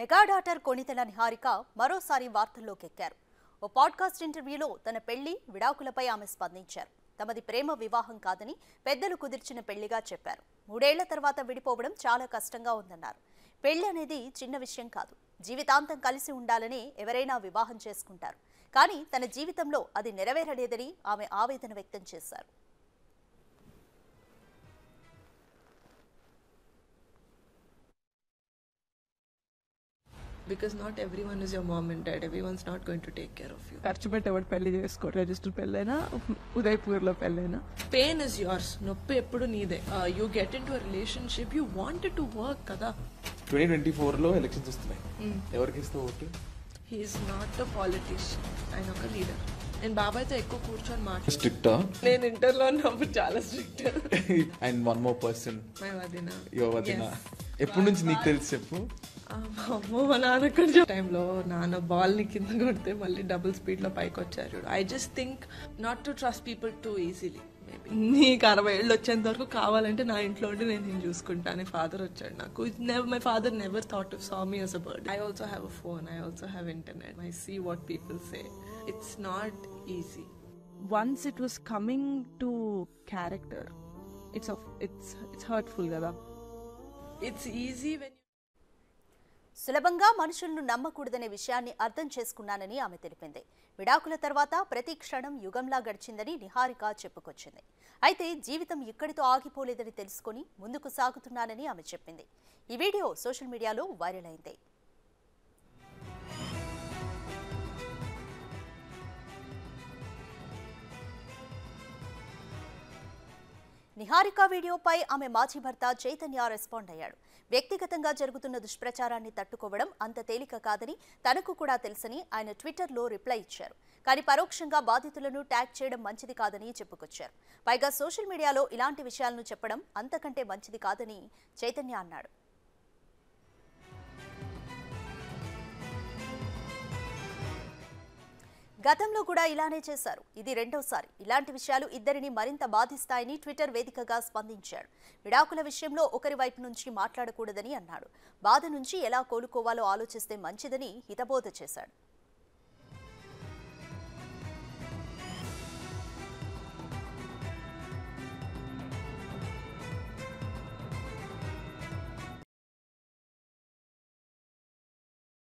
Mega daughter Konidela Niharika మరోసారి వార్తల్లోకి ఎక్కారు. ఓ పాడ్కాస్ట్ ఇంటర్వ్యూలో తన పెళ్లి విడాకులపై ఆమె స్పందించారు. తమది ప్రేమ వివాహం కాదని పెద్దలు కుదిర్చిన పెళ్లిగా చెప్పారు. 3 ఏళ్ల తర్వాత విడిపోవడం చాలా కష్టంగా ఉందన్నారు. పెళ్లి అనేది చిన్న విషయం కాదు. జీవితాంతం కలిసి ఉండాలని ఎవరైనా వివాహం చేసుకుంటారు. కానీ తన జీవితంలో అది నెరవేరలేదని ఆమె ఆవేదన వ్యక్తం చేశారు. Because not everyone is your mom and dad. Everyone's not going to take care of you. ఖర్చు పెట్టేవాడు పెళ్లి చేసుకో. రిజిస్టర్ పెళ్ళైనా ఉదయపూర్లో పెళ్ళైనా Pain is yours. నొప్పి ఎప్పుడు నీదే. You get into a relationship, you want it to work కదా. 2024లో ఎలక్షన్స్ వస్తున్నాయి. ఎవరికి ఇస్తావు vote? He is not a politician. ఆయన ఒక లీడర్. నేను బాబాయ్తో ఎక్కువ కూర్చొని మాట్లాడు. స్ట్రిక్టా? నేను ఇంటర్లో ఉన్నప్పుడు చాలా strict. And one more person. My వదిన. యువర్ వదిన. ఎప్పటి నుంచి నీకు తెలుసు చెప్పు? అమ్మో మా నాన్న కొంచెం టైంలో నాన్న బాల్ని కింద కొడితే మళ్ళీ డబుల్ స్పీడ్లో పైకి వచ్చారు. I just think not to trust people two easily. Maybe నీకు 60 ఏళ్ళు వచ్చేంత వరకు కావాలంటే నా ఇంట్లో ఉండి నేను చూసుకుంటాను. ఫాదర్ వచ్చాడు నాకు. My father never thought of saw me as a bird. I also have a phone. I also have internet. I see what people say. It's not easy. Once it was coming to character it's hurtful కదా. It's easy when సులభంగా మనుషులను నమ్మకూడదనే విషయాన్ని అర్థం చేసుకున్నానని ఆమె తెలిపింది. విడాకుల తర్వాత ప్రతి క్షణం యుగంలా గడిచిందని నిహారిక చెప్పుకొచ్చింది. అయితే జీవితం ఇక్కడితో ఆగిపోలేదని తెలుసుకుని ముందుకు సాగుతున్నానని ఆమె చెప్పింది. ఈ వీడియో సోషల్ మీడియాలో వైరల్ అయింది. నిహారిక వీడియోపై ఆమె మాజీ భర్త చైతన్య రెస్పాండ్ అయ్యాడు. వ్యక్తిగతంగా జరుగుతున్న దుష్ప్రచారాన్ని తట్టుకోవడం అంత తేలిక కాదని తనకు కూడా తెలుసని ఆయన ట్విట్టర్లో రిప్లై ఇచ్చారు. కానీ పరోక్షంగా బాధితులను ట్యాగ్ చేయడం మంచిది కాదని చెప్పుకొచ్చారు. పైగా సోషల్ మీడియాలో ఇలాంటి విషయాలను చెప్పడం అంతకంటే మంచిది కాదని చైతన్య అన్నాడు. గతంలో కూడా ఇలానే చేశారు. ఇది రెండోసారి. ఇలాంటి విషయాలు ఇద్దరిని మరింత బాధిస్తాయని ట్విట్టర్ వేదికగా స్పందించాడు. విడాకుల విషయంలో ఒకరి వైపు నుంచి మాట్లాడకూడదని అన్నాడు. బాధ నుంచి ఎలా కోలుకోవాలో ఆలోచిస్తే మంచిదని హితబోధ చేశాడు.